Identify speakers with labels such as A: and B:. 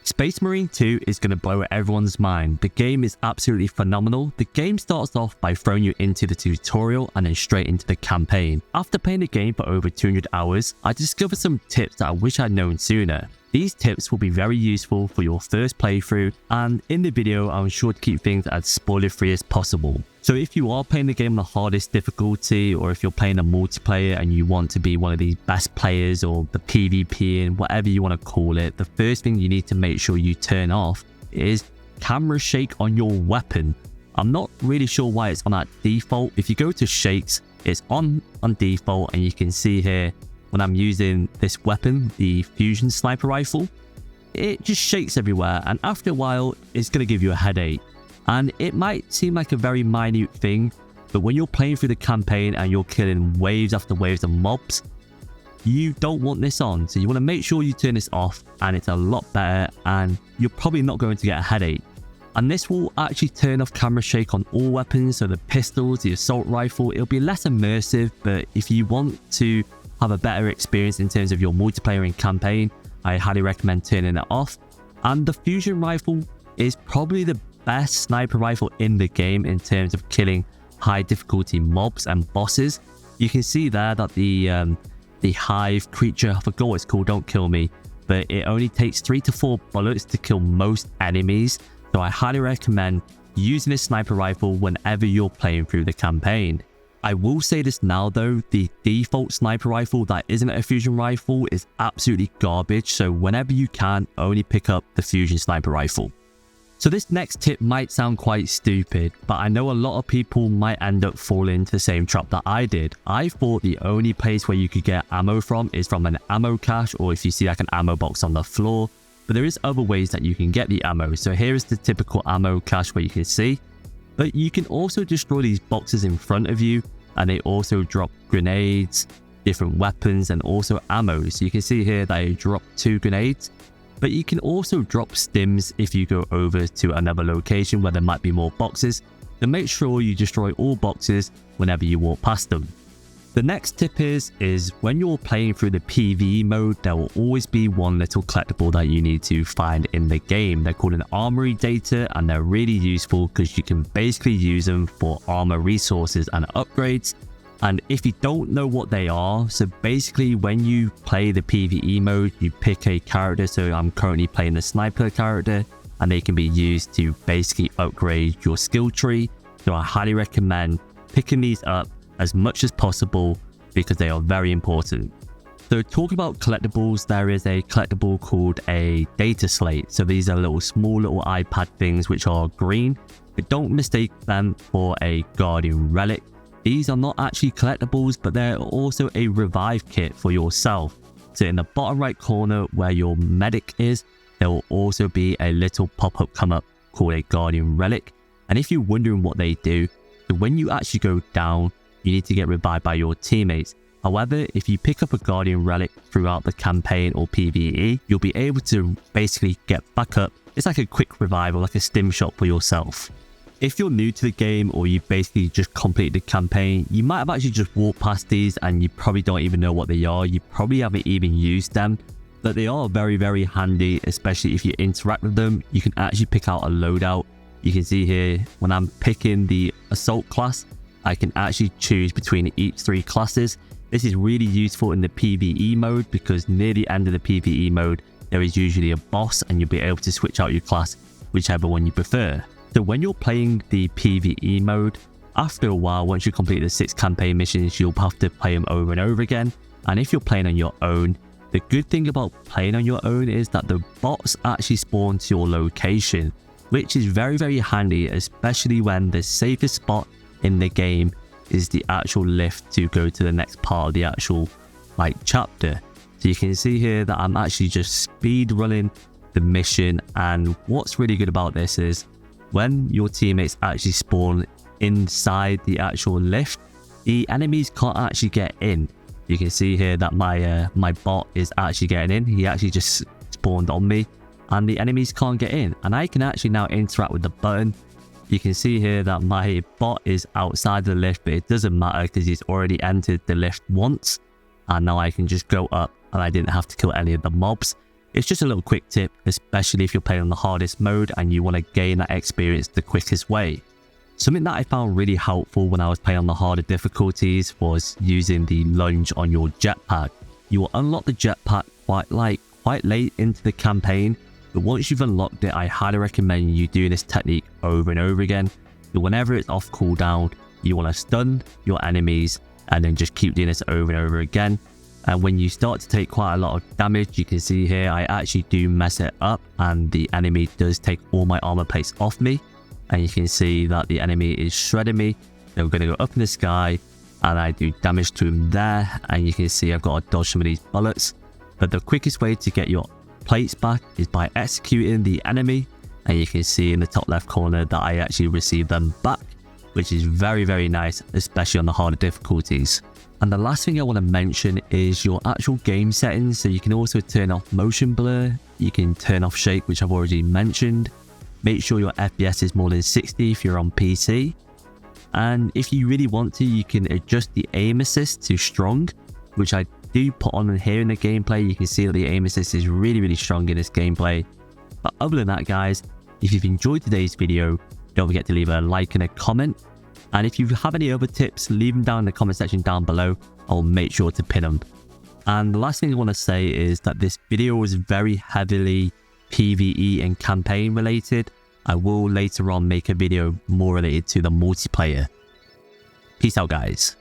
A: Space Marine 2 is going to blow everyone's mind. The game is absolutely phenomenal. The game starts off by throwing you into the tutorial and then straight into the campaign. After playing the game for over 200 hours, I discovered some tips that I wish I'd known sooner. These tips will be very useful for your first playthrough, and in the video I'm sure to keep things as spoiler free as possible. So if you are playing the game on the hardest difficulty, or if you're playing a multiplayer and you want to be one of these best players or the PvP and whatever you want to call it, the first thing you need to make sure you turn off is camera shake on your weapon. I'm not really sure why it's on at default. If you go to shakes, it's on default, and you can see here when I'm using this weapon, the fusion sniper rifle, it just shakes everywhere, and after a while it's going to give you a headache. And it might seem like a very minute thing, but when you're playing through the campaign and you're killing waves after waves of mobs, you don't want this on. So you want to make sure you turn this off, and it's a lot better, and you're probably not going to get a headache. And this will actually turn off camera shake on all weapons, so the pistols, the assault rifle, it'll be less immersive. But if you want to have a better experience in terms of your multiplayer and campaign, I highly recommend turning it off. And the fusion rifle is probably the best sniper rifle in the game in terms of killing high difficulty mobs and bosses. You can see there that the hive creature, I forgot what it's called, don't kill me, but it only takes 3 to 4 bullets to kill most enemies. So I highly recommend using a sniper rifle whenever you're playing through the campaign. I will say this now though, the default sniper rifle that isn't a fusion rifle is absolutely garbage, so whenever you can, only pick up the fusion sniper rifle. So this next tip might sound quite stupid, but I know a lot of people might end up falling into the same trap that I did. I thought the only place where you could get ammo from is from an ammo cache, or if you see like an ammo box on the floor, but there is other ways that you can get the ammo. So here is the typical ammo cache where you can see. But you can also destroy these boxes in front of you, and they also drop grenades, different weapons, and also ammo. So you can see here that I dropped 2 grenades, but you can also drop stims if you go over to another location where there might be more boxes. So make sure you destroy all boxes whenever you walk past them. The next tip is when you're playing through the PvE mode, there will always be one little collectible that you need to find in the game. They're called an armory data, and they're really useful because you can basically use them for armor resources and upgrades. And if you don't know what they are, so basically when you play the PvE mode, you pick a character. So I'm currently playing the sniper character, and they can be used to basically upgrade your skill tree. So I highly recommend picking these up as much as possible because they are very important. So talking about collectibles, there is a collectible called a data slate. So these are small little iPad things which are green, but don't mistake them for a guardian relic. These are not actually collectibles, but they're also a revive kit for yourself. So in the bottom right corner where your medic is, there will also be a little pop-up come up called a guardian relic. And if you're wondering what they do, so when you actually go down, you need to get revived by your teammates. However, if you pick up a guardian relic throughout the campaign or PvE, you'll be able to basically get back up. It's like a quick revival, like a stim shot for yourself. If you're new to the game, or you basically just completed the campaign, you might have actually just walked past these and you probably don't even know what they are. You probably haven't even used them, but they are very, very handy, especially if you interact with them. You can actually pick out a loadout. You can see here, when I'm picking the assault class, I can actually choose between each 3 classes. This is really useful in the PvE mode because near the end of the PvE mode, there is usually a boss, and you'll be able to switch out your class, whichever one you prefer. So when you're playing the PvE mode, after a while, once you complete the 6 campaign missions, you'll have to play them over and over again. And if you're playing on your own, the good thing about playing on your own is that the bots actually spawn to your location, which is very, very handy, especially when the safest spot in the game is the actual lift to go to the next part of the actual chapter. So you can see here that I'm actually just speed running the mission, and what's really good about this is when your teammates actually spawn inside the actual lift, the enemies can't actually get in. You can see here that my bot is actually getting in. He actually just spawned on me, and the enemies can't get in, and I can actually now interact with the button. You can see here that my bot is outside the lift, but it doesn't matter because he's already entered the lift once, and now I can just go up and I didn't have to kill any of the mobs. It's just a little quick tip, especially if you're playing on the hardest mode and you want to gain that experience the quickest way. Something that I found really helpful when I was playing on the harder difficulties was using the lunge on your jetpack. You will unlock the jetpack quite late into the campaign, but once you've unlocked it, I highly recommend you do this technique over and over again. So whenever it's off cooldown, you want to stun your enemies and then just keep doing this over and over again. And when you start to take quite a lot of damage, you can see here I actually do mess it up and the enemy does take all my armor plates off me. And you can see that the enemy is shredding me. They're going to go up in the sky and I do damage to him there. And you can see I've got to dodge some of these bullets. But the quickest way to get your plates back is by executing the enemy. And you can see in the top left corner that I actually received them back, which is very, very nice, especially on the harder difficulties. And the last thing I want to mention is your actual game settings. So you can also turn off motion blur. You can turn off shake, which I've already mentioned. Make sure your FPS is more than 60 if you're on PC. And if you really want to, you can adjust the aim assist to strong, which I do put on here in the gameplay. You can see that the aim assist is really, really strong in this gameplay. But other than that, guys, if you've enjoyed today's video, don't forget to leave a like and a comment. And if you have any other tips, leave them down in the comment section down below. I'll make sure to pin them. And the last thing I want to say is that this video was very heavily PvE and campaign related. I will later on make a video more related to the multiplayer. Peace out, guys.